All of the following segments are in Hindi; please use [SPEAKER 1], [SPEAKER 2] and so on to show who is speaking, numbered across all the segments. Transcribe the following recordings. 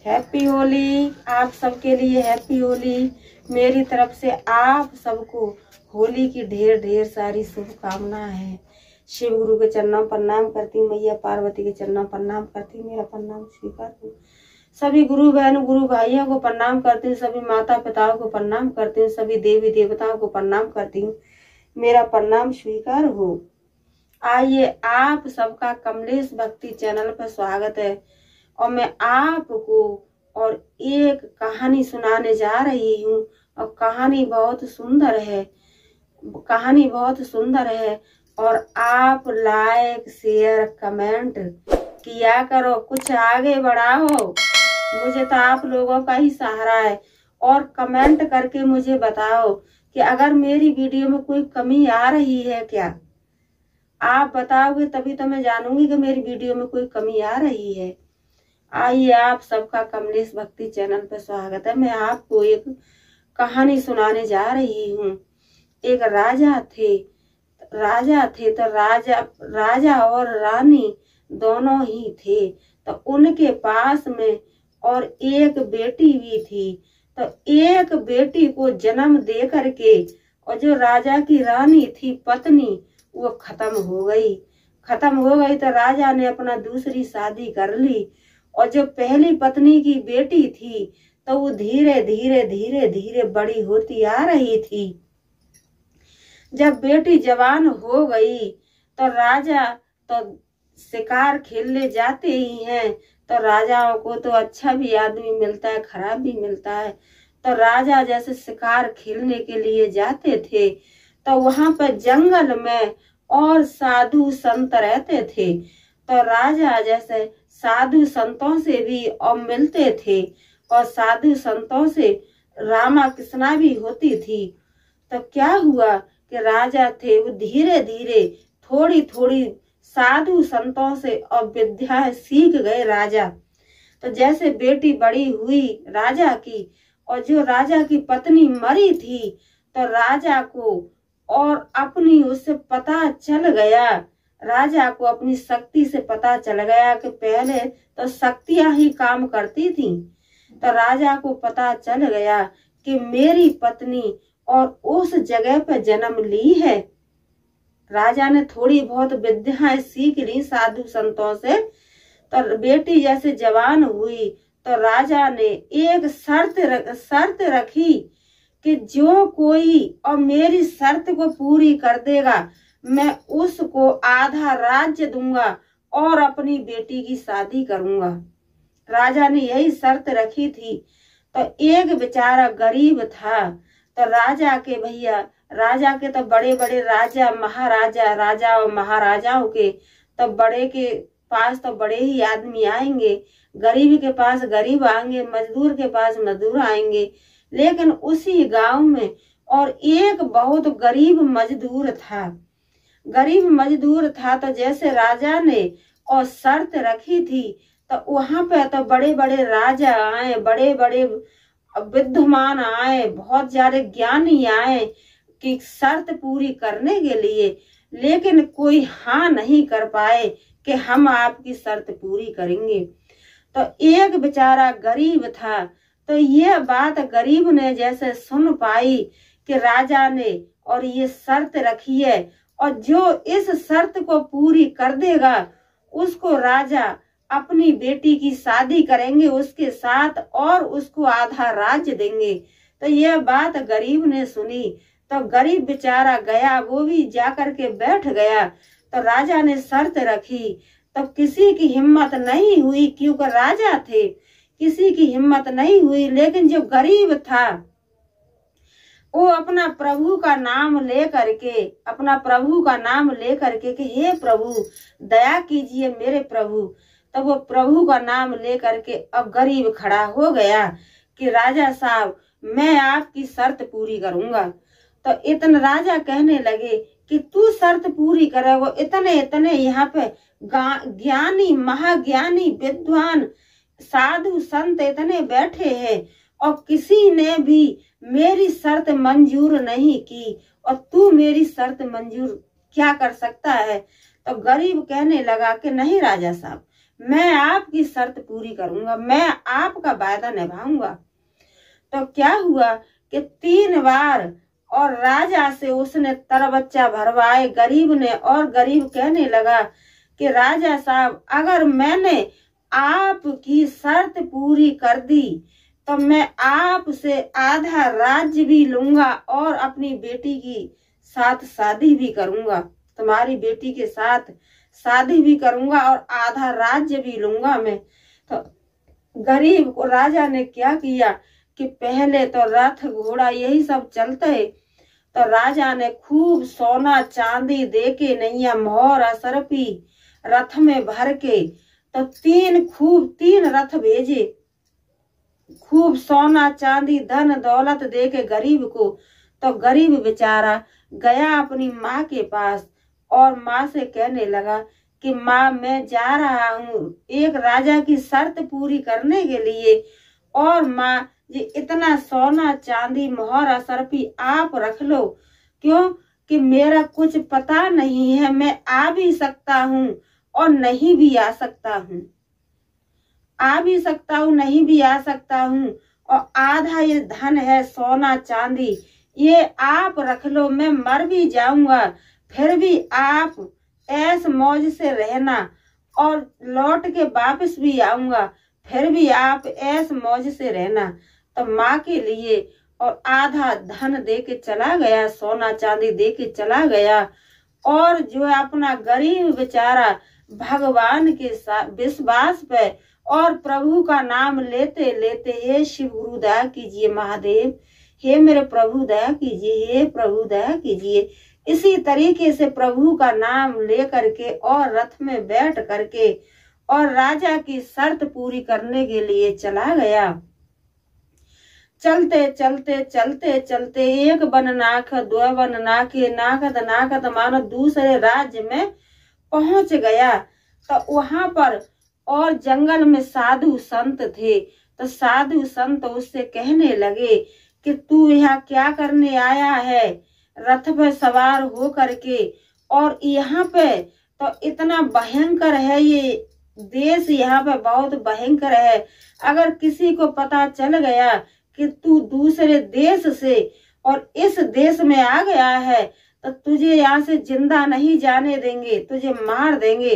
[SPEAKER 1] हैप्पी होली। आप सबके लिए हैप्पी होली। मेरी तरफ से आप सबको होली की ढेर ढेर सारी शुभकामनाएं हैं। शिव गुरु के चरणों प्रणाम करती हूँ, मैया पार्वती के चरणों प्रणाम करती हूँ। मेरा प्रणाम स्वीकार हो। सभी गुरु बहनों गुरु भाइयों को प्रणाम करती हूँ, सभी माता पिताओं को प्रणाम करती हूँ, सभी देवी देवताओं को प्रणाम करती हूँ। मेरा प्रणाम स्वीकार हो। आइए, आप सबका कमलेश भक्ति चैनल पर स्वागत है और मैं आपको और एक कहानी सुनाने जा रही हूँ और कहानी बहुत सुंदर है। कहानी बहुत सुंदर है और आप लाइक शेयर कमेंट किया करो, कुछ आगे बढ़ाओ। मुझे तो आप लोगों का ही सहारा है। और कमेंट करके मुझे बताओ कि अगर मेरी वीडियो में कोई कमी आ रही है क्या। आप बताओगे तभी तो मैं जानूंगी कि मेरी वीडियो में कोई कमी आ रही है। आइए, आप सबका कमलेश भक्ति चैनल पर स्वागत है। मैं आपको एक कहानी सुनाने जा रही हूँ। एक राजा थे तो राजा और रानी दोनों ही थे। तो उनके पास में और एक बेटी भी थी। तो एक बेटी को जन्म दे करके और जो राजा की रानी थी पत्नी, वो खत्म हो गई। तो राजा ने अपना दूसरी शादी कर ली और जो पहली पत्नी की बेटी थी तो वो धीरे धीरे बड़ी होती आ रही थी। जब बेटी जवान हो गई तो राजा तो शिकार खेलने जाते ही हैं। तो राजाओं को तो अच्छा भी आदमी मिलता है, खराब भी मिलता है। तो राजा जैसे शिकार खेलने के लिए जाते थे तो वहां पर जंगल में और साधु संत रहते थे। तो राजा जैसे साधु संतों से भी और मिलते थे और साधु संतों से रामा कृष्णा भी होती थी। तो क्या हुआ कि राजा थे वो धीरे धीरे थोड़ी थोड़ी साधु संतों से और विद्या सीख गए राजा। तो जैसे बेटी बड़ी हुई राजा की और जो राजा की पत्नी मरी थी तो राजा को और अपनी उससे पता चल गया, राजा को अपनी शक्ति से पता चल गया कि पहले तो शक्तियां ही काम करती थी। तो राजा को पता चल गया कि मेरी पत्नी और उस जगह पर जन्म ली है। राजा ने थोड़ी बहुत विद्याएं सीख ली साधु संतों से। तो बेटी जैसे जवान हुई तो राजा ने एक शर्त रखी कि जो कोई और मेरी शर्त को पूरी कर देगा मैं उसको आधा राज्य दूंगा और अपनी बेटी की शादी करूंगा। राजा ने यही शर्त रखी थी। तो एक बेचारा गरीब था। तो राजा के तो बड़े बड़े राजा और महाराजाओं के तो बड़े के पास तो बड़े ही आदमी आएंगे, गरीब के पास गरीब आएंगे, मजदूर के पास मजदूर आएंगे। लेकिन उसी गांव में और एक बहुत गरीब मजदूर था। तो जैसे राजा ने और शर्त रखी थी तो वहां पे तो बड़े बड़े राजा आए, बड़े बड़े विद्वान आए, बहुत ज्यादा ज्ञानी आए कि शर्त पूरी करने के लिए। लेकिन कोई हाँ नहीं कर पाए कि हम आपकी शर्त पूरी करेंगे। तो एक बेचारा गरीब था। तो ये बात गरीब ने जैसे सुन पाई कि राजा ने और ये शर्त रखी है और जो इस शर्त को पूरी कर देगा उसको राजा अपनी बेटी की शादी करेंगे उसके साथ और उसको आधा राज्य देंगे। तो यह बात गरीब ने सुनी। तो गरीब बेचारा गया, वो भी जाकर के बैठ गया। तो राजा ने शर्त रखी तो किसी की हिम्मत नहीं हुई, क्योंकि राजा थे, किसी की हिम्मत नहीं हुई। लेकिन जो गरीब था वो अपना प्रभु का नाम ले करके कि हे प्रभु दया कीजिए मेरे प्रभु। तो वो प्रभु का नाम ले करके अब गरीब खड़ा हो गया कि राजा साहब मैं आपकी शर्त पूरी करूंगा। तो इतने राजा कहने लगे कि तू शर्त पूरी करे। वो इतने यहाँ पे ज्ञानी महाज्ञानी विद्वान साधु संत इतने बैठे हैं और किसी ने भी मेरी शर्त मंजूर नहीं की और तू मेरी शर्त मंजूर क्या कर सकता है। तो गरीब कहने लगा कि नहीं राजा साहब मैं आपकी शर्त पूरी करूंगा, मैं आपका वायदा निभाऊंगा। तो क्या हुआ कि 3 बार और राजा से उसने तरबच्चा भरवाए गरीब ने, और गरीब कहने लगा कि राजा साहब, अगर मैंने आपकी शर्त पूरी कर दी तो मैं आपसे आधा राज्य भी लूंगा और अपनी बेटी की साथ शादी भी करूंगा, तुम्हारी बेटी के साथ शादी भी करूंगा और आधा राज्य भी लूंगा मैं। तो गरीब को राजा ने क्या किया कि पहले तो रथ घोड़ा यही सब चलते, तो राजा ने खूब सोना चांदी दे के नैया मोहर असरपी रथ में भर के तो 3 रथ भेजे, खूब सोना चांदी धन दौलत दे के गरीब को। तो गरीब बेचारा गया अपनी माँ के पास और माँ से कहने लगा कि माँ, मैं जा रहा हूँ एक राजा की शर्त पूरी करने के लिए, और माँ ये इतना सोना चांदी मोहर असरपी आप रख लो, क्यों कि मेरा कुछ पता नहीं है, मैं आ भी सकता हूँ और नहीं भी आ सकता हूँ, आ भी सकता हूँ नहीं भी आ सकता हूँ, और आधा ये धन है सोना चांदी ये आप रख लो, मैं मर भी जाऊंगा फिर भी आप ऐस मौज से रहना, और लौट के वापस भी आऊंगा फिर भी आप ऐस मौज से रहना। तो माँ के लिए और आधा धन दे के चला गया, सोना चांदी दे के चला गया, और जो अपना गरीब बेचारा भगवान के साथ विश्वास पे और प्रभु का नाम लेते लेते, हे शिव गुरु दया कीजिए महादेव, हे मेरे प्रभु दया कीजिए, हे प्रभु दया कीजिए, इसी तरीके से प्रभु का नाम ले करके और रथ में बैठ करके और राजा की शर्त पूरी करने के लिए चला गया। चलते चलते चलते चलते एक बन नाक दो बन नाके नाकत नाकत मानो दूसरे राज्य में पहुंच गया। तो वहां पर और जंगल में साधु संत थे, तो साधु संत उससे कहने लगे कि तू यहाँ क्या करने आया है रथ पे सवार हो करके, और यहाँ पे तो इतना भयंकर है ये देश, यहाँ पे बहुत भयंकर है, अगर किसी को पता चल गया कि तू दूसरे देश से और इस देश में आ गया है तो तुझे यहाँ से जिंदा नहीं जाने देंगे, तुझे मार देंगे।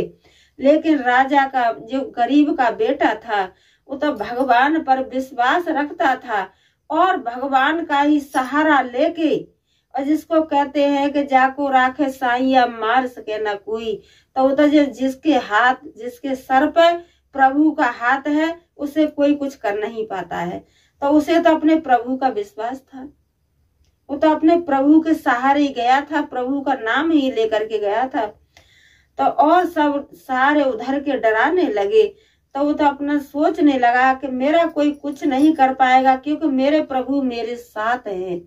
[SPEAKER 1] लेकिन राजा का जो गरीब का बेटा था वो तो भगवान पर विश्वास रखता था और भगवान का ही सहारा लेके, और जिसको कहते हैं कि जाको राखे साईया मार सके ना कोई, तो वो तो जिसके सर पे प्रभु का हाथ है उसे कोई कुछ कर नहीं पाता है। तो उसे तो अपने प्रभु का विश्वास था, वो तो अपने प्रभु के सहारे गया था, प्रभु का नाम ही लेकर के गया था। तो और सब सारे उधर के डराने लगे, तो वो तो अपना सोचने लगा कि मेरा कोई कुछ नहीं कर पाएगा क्योंकि मेरे प्रभु मेरे साथ है,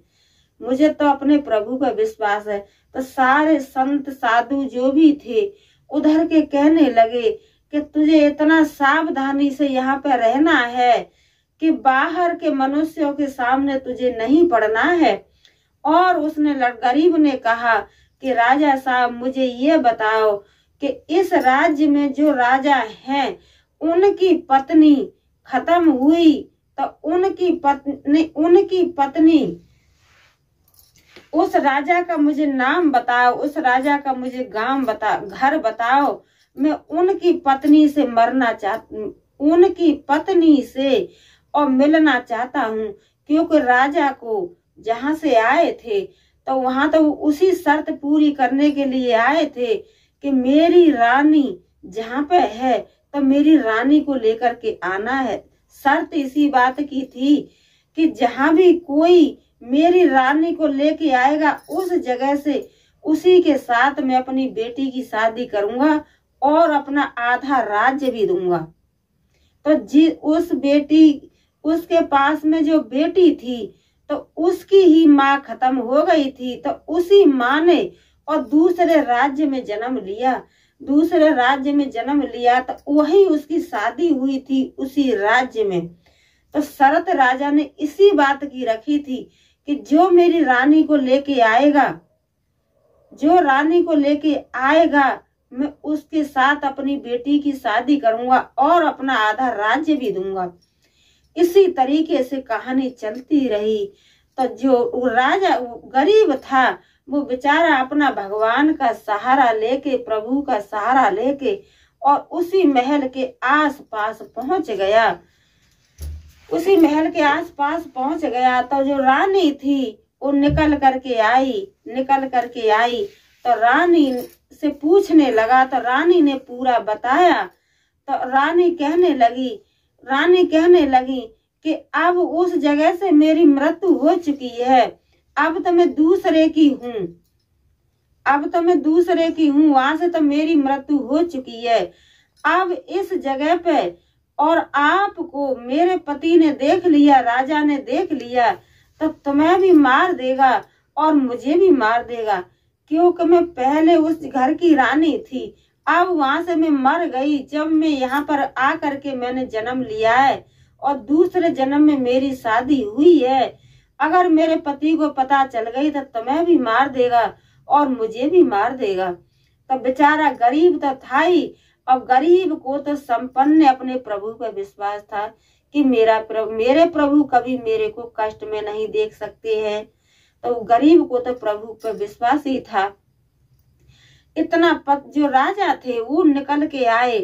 [SPEAKER 1] मुझे तो अपने प्रभु का विश्वास है। तो सारे संत साधु जो भी थे उधर के कहने लगे कि तुझे इतना सावधानी से यहाँ पे रहना है कि बाहर के मनुष्यों के सामने तुझे नहीं पड़ना है। और उसने गरीब ने कहा कि राजा साहब मुझे ये बताओ कि इस राज्य में जो राजा हैं उनकी पत्नी खत्म हुई तो उनकी पत्नी उस राजा का मुझे नाम बताओ, उस राजा का मुझे घर बताओ, मैं उनकी पत्नी से उनकी पत्नी से और मिलना चाहता हूँ, क्योंकि राजा को जहाँ से आए थे तो वहां तो उसी शर्त पूरी करने के लिए आए थे कि मेरी रानी जहाँ पे है तो मेरी रानी को लेकर के आना है। शर्त इसी बात की थी कि जहाँ भी कोई मेरी रानी को लेके आएगा उस जगह से उसी के साथ मैं अपनी बेटी की शादी करूंगा और अपना आधा राज्य भी दूंगा। तो उसके पास में जो बेटी थी तो उसकी ही माँ खत्म हो गई थी, तो उसी माँ ने और दूसरे राज्य में जन्म लिया तो वही उसकी शादी हुई थी उसी राज्य में। तो शरत राजा ने इसी बात की रखी थी कि जो मेरी रानी को लेके आएगा मैं उसके साथ अपनी बेटी की शादी करूंगा और अपना आधा राज्य भी दूंगा। इसी तरीके से कहानी चलती रही। तो जो राजा गरीब था वो बेचारा अपना भगवान का सहारा लेके, प्रभु का सहारा लेके और उसी महल के आसपास पहुंच गया। उसी महल के आसपास पहुंच गया तो जो रानी थी वो निकल करके आई तो रानी से पूछने लगा तो रानी ने पूरा बताया। तो रानी कहने लगी कि अब उस जगह से मेरी मृत्यु हो चुकी है, अब तो मैं दूसरे की हूँ, वहां से तो मेरी मृत्यु हो चुकी है। अब इस जगह पे और आपको मेरे पति ने देख लिया, राजा ने देख लिया तो तुम्हें भी मार देगा और मुझे भी मार देगा, क्योंकि मैं पहले उस घर की रानी थी, अब वहां से मैं मर गई। जब मैं यहाँ पर आकर के मैंने जन्म लिया है और दूसरे जन्म में मेरी शादी हुई है, अगर मेरे पति को पता चल गई तो तुम्हें भी मार देगा और मुझे भी मार देगा। तो बेचारा गरीब तो था ही, और गरीब को तो संपन्न अपने प्रभु पर विश्वास था कि मेरे प्रभु कभी मेरे को कष्ट में नहीं देख सकते हैं। तो गरीब को तो प्रभु पर विश्वास ही था। इतना जो राजा थे वो निकल के आए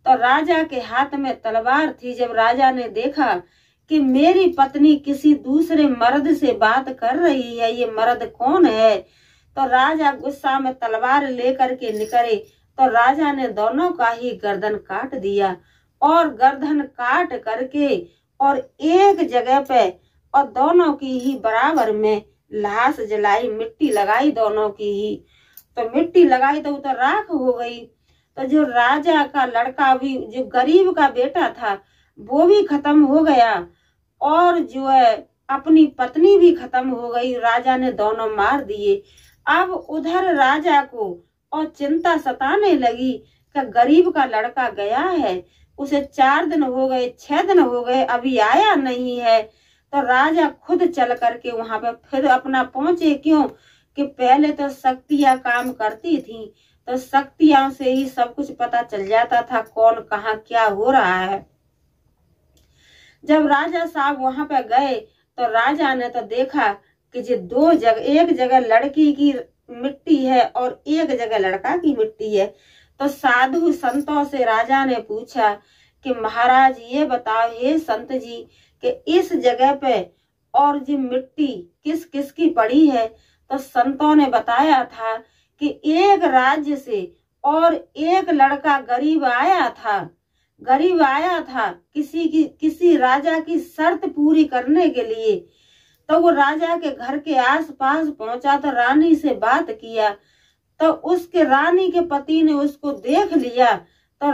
[SPEAKER 1] तो राजा के हाथ में तलवार थी। जब राजा ने देखा कि मेरी पत्नी किसी दूसरे मर्द से बात कर रही है, ये मर्द कौन है, तो राजा गुस्सा में तलवार लेकर के निकले तो राजा ने दोनों का ही गर्दन काट दिया और गर्दन काट करके और एक जगह पे और दोनों की ही बराबर में लाश जलाई, मिट्टी लगाई दोनों की ही। तो मिट्टी लगाई तो वो तो राख हो गई। तो जो राजा का लड़का भी, जो गरीब का बेटा था, वो भी खत्म हो गया और जो है अपनी पत्नी भी खत्म हो गई। राजा ने दोनों मार दिए। अब उधर राजा को और चिंता सताने लगी कि गरीब का लड़का गया है, उसे 4 दिन हो गए, 6 दिन हो गए, अभी आया नहीं है। तो राजा खुद चल करके वहां पे फिर अपना पहुंचे, क्यों कि पहले तो शक्तियां काम करती थी, तो शक्तियों से ही सब कुछ पता चल जाता था कौन कहाँ क्या हो रहा है। जब राजा साहब वहां पे गए तो राजा ने तो देखा कि जो 2 जगह, एक जगह लड़की की मिट्टी है और एक जगह लड़का की मिट्टी है। तो साधु संतों से राजा ने पूछा कि महाराज ये बताओ हे संत जी कि इस जगह पे और जो मिट्टी किस किस की पड़ी है। तो संतों ने बताया था कि एक राज्य से और एक लड़का गरीब आया था किसी राजा की शर्त पूरी करने के लिए। तो वो राजा के घर के आसपास पहुंचा तो रानी से बात किया तो उसके रानी के पति ने उसको देख लिया। तो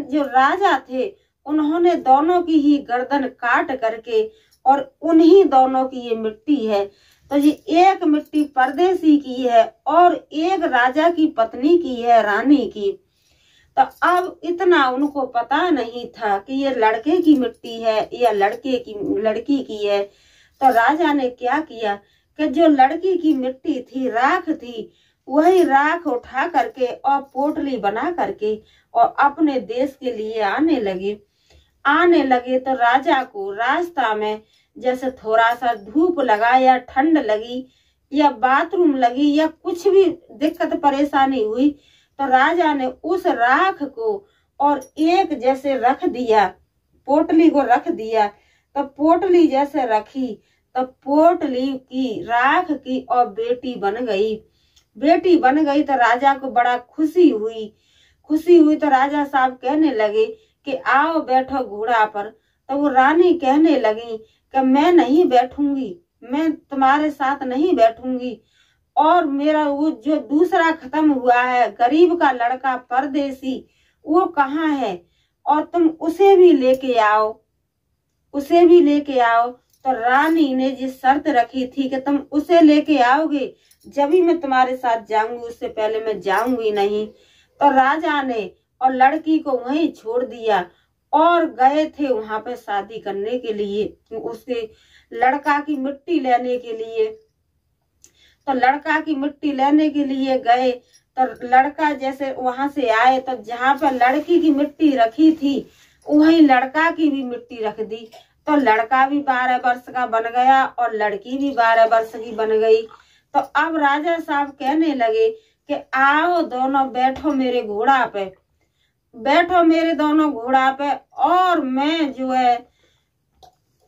[SPEAKER 1] जो राजा थे उन्होंने दोनों की ही गर्दन काट करके और उन्हीं दोनों की ये मिट्टी है। तो ये एक मिट्टी परदेसी की है और एक राजा की पत्नी की है, रानी की। तो अब इतना उनको पता नहीं था कि ये लड़के की मिट्टी है या लड़की की है। तो राजा ने क्या किया कि जो लड़की की मिट्टी थी, राख थी, वही राख उठा करके और पोटली बना करके और अपने देश के लिए आने लगे। तो राजा को रास्ता में जैसे थोड़ा सा धूप लगा या ठंड लगी या बाथरूम लगी या कुछ भी दिक्कत परेशानी हुई तो राजा ने उस राख को और एक जैसे रख दिया, पोटली को रख दिया। तो पोटली जैसे रखी तो पोटली की राख की और बेटी बन गई। तो राजा को बड़ा खुशी हुई। तो राजा साहब कहने लगे कि आओ बैठो घोड़ा पर। तो वो रानी कहने लगी कि मैं नहीं बैठूंगी, मैं तुम्हारे साथ नहीं बैठूंगी, और मेरा वो जो दूसरा खत्म हुआ है गरीब का लड़का परदेसी वो कहाँ है, और तुम उसे भी लेके आओ। तो रानी ने जिस शर्त रखी थी कि तुम उसे लेके आओगे जब ही मैं तुम्हारे साथ जाऊंगी, उससे पहले मैं जाऊंगी नहीं। तो राजा ने और लड़की को वहीं छोड़ दिया और गए थे वहां पे शादी करने के लिए, उसके लड़का की मिट्टी लेने के लिए। तो लड़का की मिट्टी लेने के लिए गए तो लड़का जैसे वहां से आए तो जहाँ पर लड़की की मिट्टी रखी थी वही लड़का की भी मिट्टी रख दी। तो लड़का भी 12 वर्ष का बन गया और लड़की भी 12 वर्ष की बन गई। तो अब राजा साहब कहने लगे कि आओ दोनों बैठो मेरे घोड़ा पे, बैठो मेरे दोनों घोड़ा पे, और मैं जो है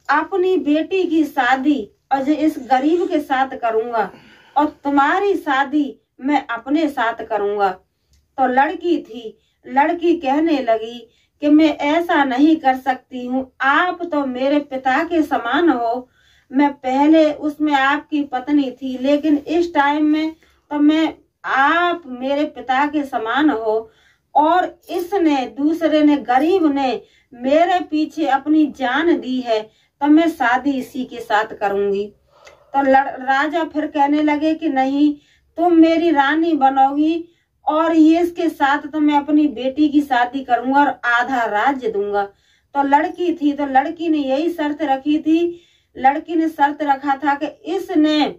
[SPEAKER 1] अपनी बेटी की शादी और इस गरीब के साथ करूंगा और तुम्हारी शादी मैं अपने साथ करूंगा। तो लड़की थी, लड़की कहने लगी कि मैं ऐसा नहीं कर सकती हूँ, आप तो मेरे पिता के समान हो। मैं पहले उसमें आपकी पत्नी थी, लेकिन इस टाइम में तो मैं आप मेरे पिता के समान हो, और इसने दूसरे ने गरीब ने मेरे पीछे अपनी जान दी है, तो मैं शादी इसी के साथ करूंगी। तो राजा फिर कहने लगे कि नहीं, तुम मेरी रानी बनोगी और ये इसके साथ तो मैं अपनी बेटी की शादी करूंगा और आधा राज्य दूंगा। तो लड़की थी, तो लड़की ने यही शर्त रखी थी, लड़की ने शर्त रखा था कि इसने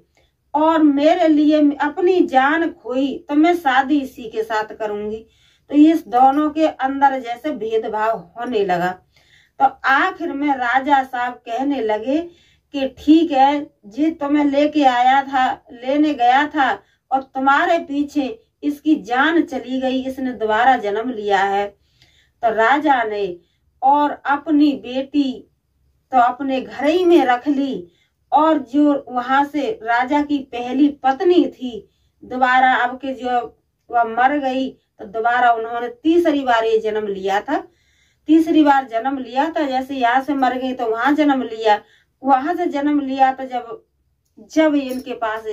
[SPEAKER 1] और मेरे लिए अपनी जान खोई तो मैं शादी इसी के साथ करूंगी। तो इस दोनों के अंदर जैसे भेदभाव होने लगा। तो आखिर में राजा साहब कहने लगे कि ठीक है, जी तुम्हें लेके आया था, लेने गया था और तुम्हारे पीछे इसकी जान चली गई, इसने दोबारा जन्म लिया है। तो राजा ने और अपनी बेटी तो अपने घर ही में रख ली, और जो वहां से राजा की पहली पत्नी थी दोबारा अब के जो वह मर गई, तो दोबारा उन्होंने तीसरी बार ये जन्म लिया था। तीसरी बार जन्म लिया था, जैसे यहाँ से मर गई तो वहां जन्म लिया, वहां से जन्म लिया। तो जब इनके पास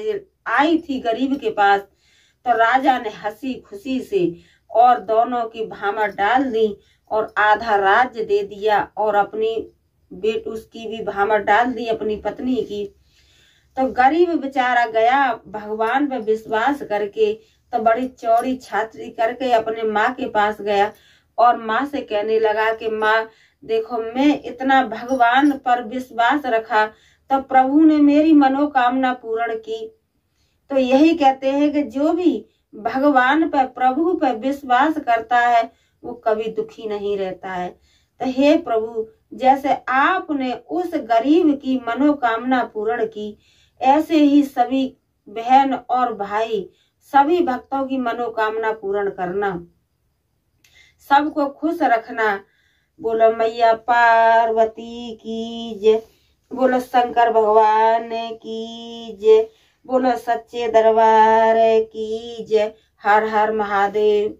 [SPEAKER 1] आई थी गरीब के पास, तो राजा ने हंसी खुशी से और दोनों की भामा डाल दी और आधा राज्य दे दिया, और अपनी उसकी भी भामा डाल दी अपनी पत्नी की। तो गरीब बेचारा गया भगवान पे विश्वास करके, तो बड़ी चौड़ी छाती करके अपने माँ के पास गया और माँ से कहने लगा कि माँ देखो, मैं इतना भगवान पर विश्वास रखा तो प्रभु ने मेरी मनोकामना पूर्ण की। तो यही कहते हैं कि जो भी भगवान पर प्रभु पर विश्वास करता है वो कभी दुखी नहीं रहता है। तो हे प्रभु, जैसे आपने उस गरीब की मनोकामना पूर्ण की, ऐसे ही सभी बहन और भाई सभी भक्तों की मनोकामना पूर्ण करना, सबको खुश रखना। बोलो मैया पार्वती की जय, बोलो शंकर भगवान की जय, बोलो सच्चे दरबार की जय। हर हर महादेव।